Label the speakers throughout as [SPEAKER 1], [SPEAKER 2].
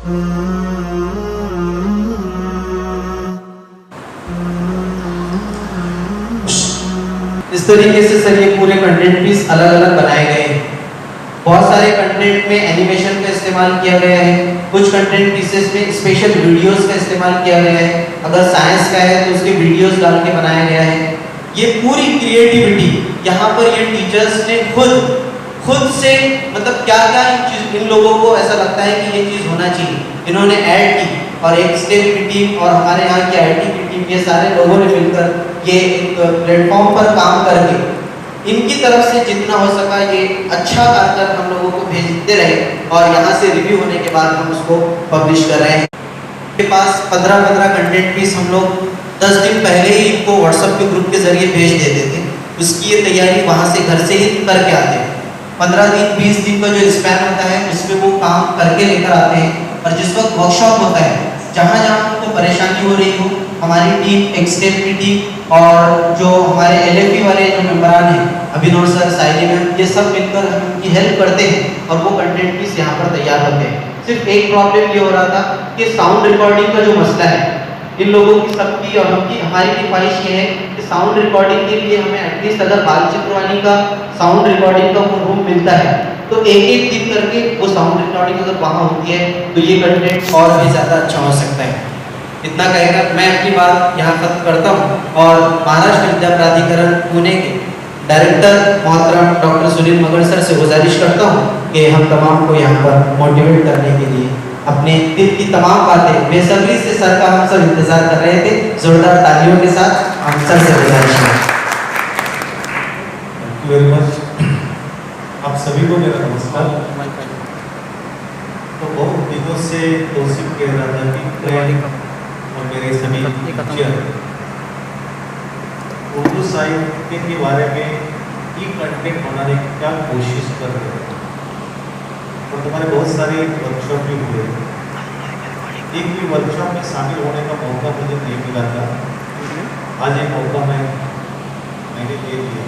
[SPEAKER 1] इस तरीके से सर ये पूरे कंटेंट पीस अलग अलग बनाए गए हैं। बहुत सारे कंटेंट में एनिमेशन का इस्तेमाल किया गया है, कुछ कंटेंट पीसेस में स्पेशल वीडियोस का इस्तेमाल किया गया है। अगर साइंस का है तो उसके वीडियोस डाल के बनाया गया है। ये पूरी क्रिएटिविटी यहाँ पर ये टीचर्स ने खुद से मतलब क्या क्या इन लोगों को ऐसा लगता है कि ये चीज़ होना चाहिए, इन्होंने ऐड की। और एक स्टेप की टीम और हमारे यहाँ की IT की टीम, ये सारे लोगों ने मिलकर ये एक प्लेटफॉर्म पर काम करके इनकी तरफ से जितना हो सका ये अच्छा कर हम लोगों को भेजते रहे और यहाँ से रिव्यू होने के बाद हम उसको पब्लिश कर रहे हैं। के पास 15 कंटेंट पीस हम लोग 10 दिन पहले ही इनको व्हाट्सएप के ग्रुप के जरिए भेज देते थे। उसकी ये तैयारी वहाँ से घर से ही करके आते हैं। 15 दिन 20 दिन का जो स्पैन होता है उसमें वो काम करके लेकर आते हैं। और जिस वक्त वर्कशॉप होता है, जहाँ जहाँ उनको परेशानी हो रही हो, हमारी टीम, एक स्टेप की टीम और जो हमारे LFP वाले जो मेम्बरान हैं, अभिनव सर, साइली मैम, ये सब मिलकर हम उनकी हेल्प करते हैं और वो कंटेंट पीस यहाँ पर तैयार होते हैं। सिर्फ एक प्रॉब्लम ये हो रहा था कि साउंड रिकॉर्डिंग का जो मसला है, इन लोगों की सबकी और हमारी भी ख्वाहिश ये है कि साउंड रिकॉर्डिंग के लिए हमें एटलीस्ट अगर बालचित्रवाणी का साउंड रिकॉर्डिंग का वो रूम मिलता है तो एक दिन करके वो साउंड रिकॉर्डिंग अगर वहाँ होती है तो ये कंटेंट और भी ज़्यादा अच्छा हो सकता है। इतना कहकर मैं अपनी बात यहाँ खत्म करता हूँ और महाराष्ट्र विद्या प्राधिकरण पुणे के डायरेक्टर मोहतरम डॉक्टर सुनील मगर सर से गुजारिश करता हूँ कि हम तमाम को यहाँ पर मोटिवेट करने के लिए अपने दिल की तमाम बातें बेसब्री से सर का हम सब इंतजार कर रहे थे, जोरदार तालियों के साथ हम सर से गुजारिश करते हैं।
[SPEAKER 2] Thank you very much. आप सभी को मेरा नमस्कार। तो बहुत दिनों से कोशिश कह रहा था कि ट्रेनिंग और मेरे सभी टीचर उर्दू साहित्य के बारे में ई कंटेंट बनाने की क्या कोशिश कर रहे हैं और तुम्हारे बहुत सारे वर्कशॉप भी हुए। एक भी वर्कशॉप में शामिल होने का मौका मुझे नहीं मिला था, आज ये मौका मैंने ले लिया।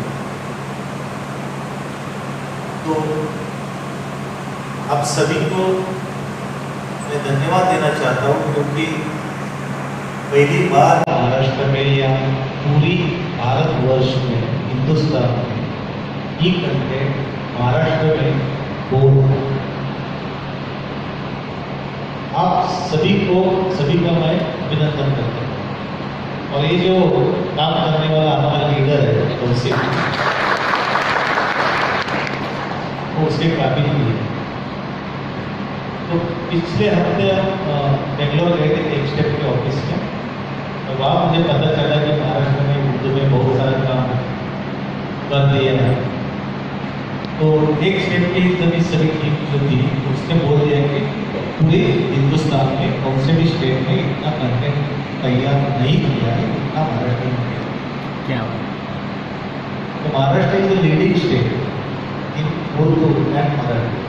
[SPEAKER 2] तो आप सभी को मैं धन्यवाद देना चाहता हूँ क्योंकि पहली बार महाराष्ट्र में या पूरी भारतवर्ष में, हिंदुस्तान में ये कंटेंट महाराष्ट्र में हो। आप सभी का मैं अभिनंदन करता हूँ। और ये जो काम करने वाला हमारा लीडर है उसके काबिल भी है। तो पिछले हफ्ते हम बेंगलोर गए थे एक स्टेप के ऑफिस में और वहाँ मुझे पता चला कि महाराष्ट्र में उर्दू में बहुत सारा काम कर दिया है। तो एक स्टेप की सभी टीम जो थी उसने बोल दिया कि पूरे हिंदुस्तान में कौन से भी स्टेट में इतना कंटेंट तैयार नहीं किया है इतना महाराष्ट्र में क्या। तो Maharashtra is the leading state in Urdu and Marathi.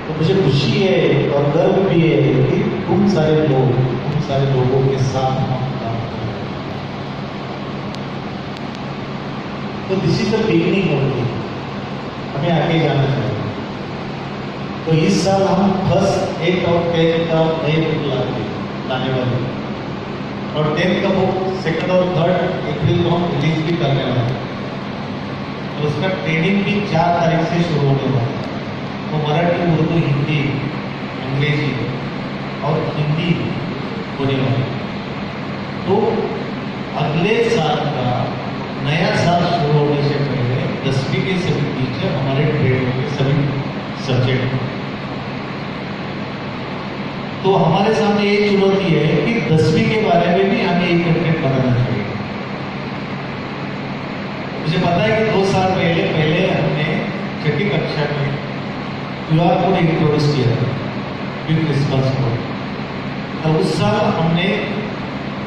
[SPEAKER 2] तो मुझे खुशी है और गर्व भी है कि तुम सारे लोगों के साथ हम काम कर रहे हैं। तो this is the beginning only, हमें आगे जाना चाहिए। तो इस साल हम फर्स्ट 8 और 10 का नए बुक लाने वाले और 10 का बुक 2 और 3 अप्रैल को हम रिलीज भी करने वाले हैं। तो उसका ट्रेनिंग भी 4 तारीख से शुरू होने वाला है। तो मराठी, उर्दू, हिंदी, अंग्रेजी और हिंदी होने वाली। तो अगले साल का नया साल शुरू होने से पहले 10वीं के सभी टीचर हमारे ट्रेन होंगे सभी सब्जेक्ट। तो हमारे सामने ये चुनौती है कि 10वीं के बारे में भी हमें एक कंटेंट बनाना चाहिए। मुझे पता है कि 2 साल पहले हमने 6ठी कक्षा में QR कोड इंट्रोड्यूस किया था, क्विक रिस्पॉन्स कोड। और उस साल हमने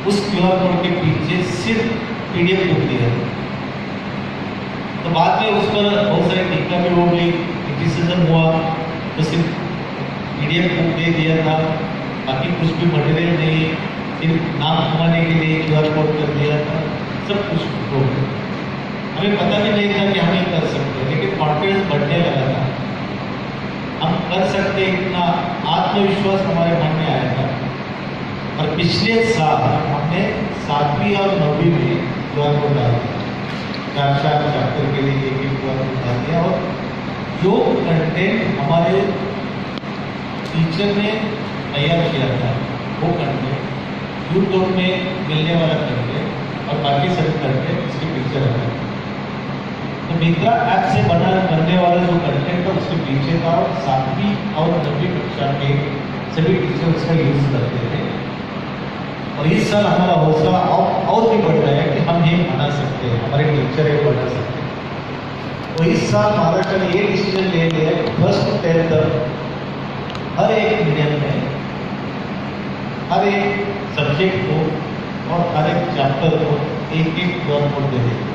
[SPEAKER 2] उस QR कोड के पीछे सिर्फ PDF बुक दिया था। तो बाद में उस पर बहुत सारी टीका भी हो गई, क्रिटिसिज्म हुआ, तो सिर्फ PDF बुक दे दिया था, बाकी कुछ भी मटेरियल नहीं, सिर्फ नाम कमाने के लिए QR कोड कर दिया था, सब कुछ हो गया। हमें पता भी नहीं था कि हम ये कर सकते हैं, लेकिन कॉन्फिडेंस बढ़ने लगा था। हम कर सकते हैं, इतना आत्मविश्वास हमारे मन में आएगा। और पिछले साल हमने 7वीं और 9वीं में QR कोड डाल दिया, 4 चैप्टर के लिए एक QR कोड डाल दिया। और जो कंटेंट हमारे टीचर ने तैयार किया था वो कंटेंट यूट्यूब में मिलने वाला कंटेंट और बाकी सभी कंटेंट उसके पीछे रखा है। तो मित्रा ऐप से बनने वाला जो कंटेंट था उसके पीछे था, और 7वीं और 9वीं कक्षा के सभी टीचर उसका यूज करते थे। और इस साल हमारा हौसला और भी बढ़ रहा है कि हम ये बना सकते हैं, हमारे टीचर ये बना सकते हैं। तो इस साल महाराष्ट्र ने ये डिसीजन ले लिया है कि 1st से 10th तक हर एक मीडियम में हर एक सब्जेक्ट को और हर एक चैप्टर को एक QR कोड दे देंगे।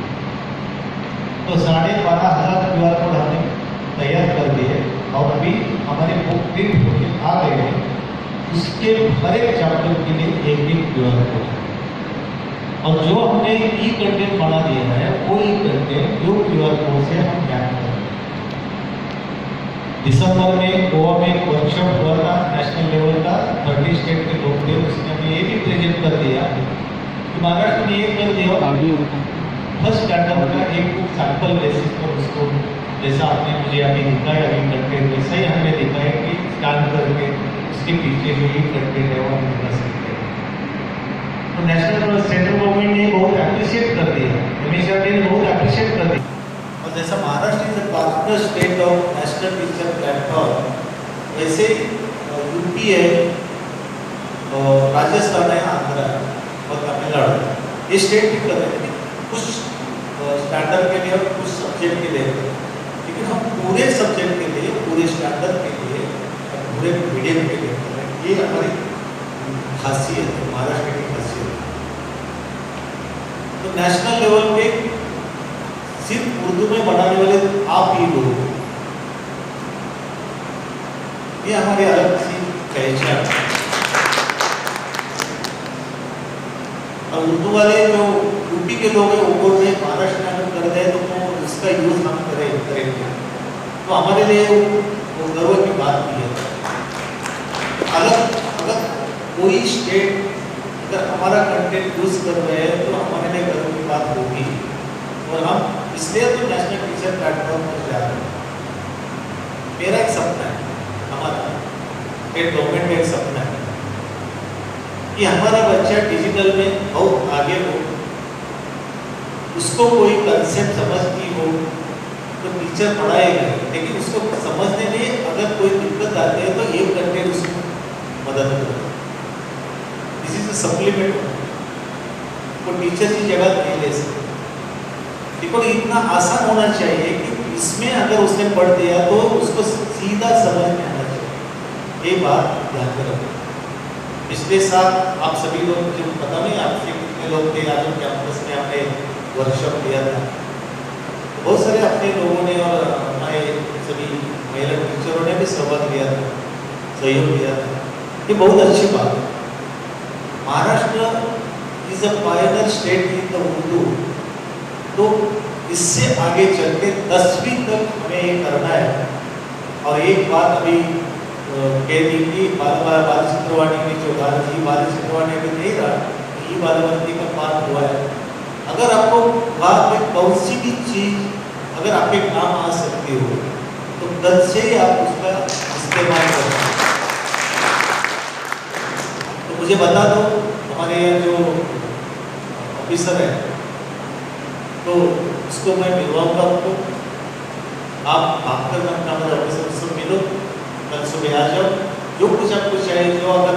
[SPEAKER 2] तो 12,500 QR कोड हमने तैयार कर दिए और अभी हमारे बुक प्रिंट होके आ गए हैं। उसके हर एक चैप्टर के लिए एक QR कोड है। और जो हमने ई कंटेंट बना दिया है वो ई कंटेंट जो QR कोड से हम मैप कर रहे हैं। दिसंबर में गोवा में एक वर्कशॉप हुआ था नेशनल लेवल का, 30 स्टेट के लोग थे। उसने हमें ये भी प्रेजेंट कर दिया कि महाराष्ट्र ने ये कर दिया 1st स्टैंडर्ड का एक बुक सैंपल बेसिस पर उसको, जैसा आपने मुझे अभी दिखाया अभी कंटेंट, वैसा ही हमें दिखाया कि स्कैन करके उसके पीछे जो ये कंटेंट है वो हम दिखा सकते हैं। तो नेशनल सेंट्रल गवर्नमेंट ने बहुत अप्रिशिएट कर दिया, MHRD ने बहुत अप्रिशिएट कर दिया। और जैसा Maharashtra is a partner state of national teacher platform, वैसे यूपी है, राजस्थान है, आंध्र है और तमिलनाडु, ये स्टेट भी कर रहे हैं कुछ स्टैंडर्ड के लिए और कुछ सब्जेक्ट के लिए। लेकिन हम पूरे सब्जेक्ट के लिए, पूरे स्टैंडर्ड के लिए और पूरे मीडियम के लिए कर रहे हैं। ये हमारी खासियत है, महाराष्ट्र की खासियत है। तो नेशनल लेवल पे सिर्फ उर्दू में बनाने वाले आप ही लोग, ये हमारी अलग सी पहचान है। और उर्दू वाले जो यूपी के लोग हैं वो बोल रहे हैं महाराष्ट्र में अगर कर रहे हैं तो उसका यूज हम करेंगे। तो हमारे लिए वो गर्व की बात भी है। अगर कोई स्टेट अगर हमारा कंटेंट यूज कर रहे हैं तो हमारे लिए गर्व की बात होगी। और हम इसलिए तो नेशनल टीचर प्लेटफॉर्म पर जा रहे हैं। मेरा एक सपना है, हमारा एक गवर्नमेंट में एक सपना है कि हमारा बच्चा डिजिटल में बहुत आगे हो, उसको कोई कंसेप्ट समझती हो तो टीचर पढ़ाएगा, लेकिन उसको समझने में अगर कोई दिक्कत आती है तो एक कंटेंट उसको मदद करेगा। दिस इज अ सप्लीमेंट, वो टीचर की जगह नहीं ले सकते। देखो इतना आसान होना चाहिए कि इसमें अगर उसने पढ़ दिया तो उसको सीधा समझ में आना चाहिए। ये बात ध्यान में रखो। पिछले साल आप सभी लोग, मुझे पता नहीं आपसे कितने लोग थे आज कैंपस में आपने वर्कशॉप लिया था। बहुत सारे अपने लोगों ने और हमारे सभी महिला टीचरों ने भी सहभाग लिया था, सहयोग दिया था। ये बहुत अच्छी बात है। Maharashtra is a Pioneer state in the Urdu. तो इससे आगे चल के 10वीं तक हमें ये करना है। और एक बात अभी कह दी कि बाल चित्रवाणी में जो बाल चित्रवाणी अभी नहीं रहा, ये बालवंती का पाठ हुआ है। अगर आपको वहाँ पे कौन सी भी चीज़ अगर आपके काम आ सकती हो तो कल से ही आप उसका इस्तेमाल करें। तो मुझे बता दो, हमारे यहाँ जो ऑफिसर है तो उसको मैं मिलवाऊंगा आपको। आप भागकर हमारे ऑफिसर से मिलो, कल सुबह आ जाओ। जो कुछ आपको चाहिए, जो अगर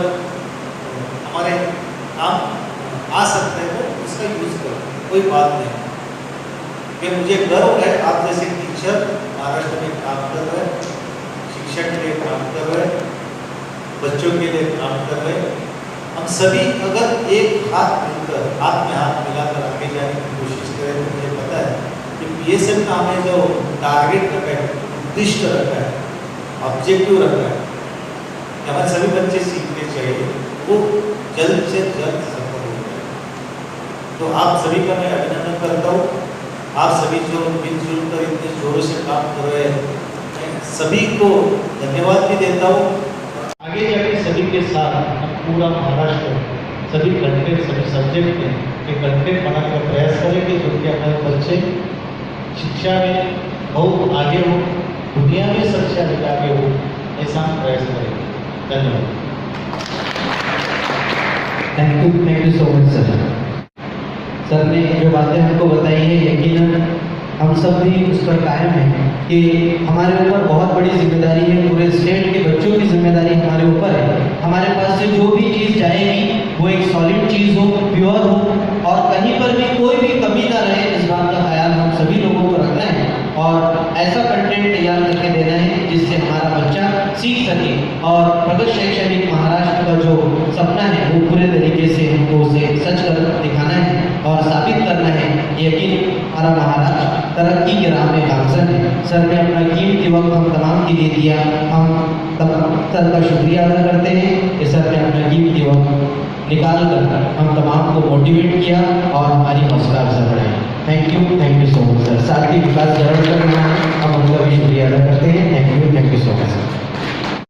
[SPEAKER 2] हमारे काम आ सकते हैं तो उसका यूज करो, कोई बात नहीं। कि मुझे गर्व है आप जैसे टीचर महाराष्ट्र में काम कर रहे हैं, शिक्षक के लिए काम कर रहे हैं, बच्चों के लिए काम कर रहे हैं। हम सभी अगर एक हाथ मिलकर, हाथ में हाथ मिलाकर आगे जाने की कोशिश करें तो मुझे पता है कि PSM का हमें जो टारगेट रखा है, उद्दिष्ट रखा है, ऑब्जेक्टिव रखा है कि हमारे सभी बच्चे सीखने चाहिए, वो जल्द से जल्द सफल हो जाए। तो आप सभी का मैं अभिनंदन करता हूँ। आप सभी जो मिलजुल कर इतने जोरों से काम कर रहे हैं, मैं सभी को धन्यवाद भी देता हूँ। आगे जाके सभी के साथ हम पूरा महाराष्ट्र सभी कंटेंट सभी सब्जेक्ट में ये कंटेंट बनाने का प्रयास करेंगे, जो कि हमारे बच्चे शिक्षा में बहुत आगे हो, दुनिया में सबसे अधिक आगे हो, ऐसा हम प्रयास करेंगे। धन्यवाद।
[SPEAKER 1] Thank you so much sir. Sir ने जो बातें हमको बताई है, यकीनन हम सब भी उस पर कायम हैं कि हमारे ऊपर बहुत बड़ी जिम्मेदारी है, पूरे स्टेट के बच्चों की जिम्मेदारी हमारे ऊपर है। हमारे पास से जो भी चीज़ जाएगी वो एक सॉलिड चीज़ हो, प्योर हो, और कहीं पर भी कोई भी कमी ना रहे, इस बात का ख्याल हम सभी लोगों को रखना है और ऐसा कंटेंट तैयार करके देना है जिससे हमारा बच्चा सीख सके और प्रगत शैक्षणिक महाराष्ट्र का जो सपना है वो पूरे तरीके से हमको उसे सच कर दिखाना है और साबित करना है। यकीन हमारा महाराष्ट्र तरक्की के राह में गामजन है। सर ने अपना कीमती वक्त हम तमाम के लिए दिया, हम सर का शुक्रिया अदा करते हैं कि सर ने अपना कीमती वक्त निकाल कर हम तमाम को मोटिवेट किया और हमारी हौसला अफजा बढ़ाई। Thank you so much sir. साथ ही विकास जरूर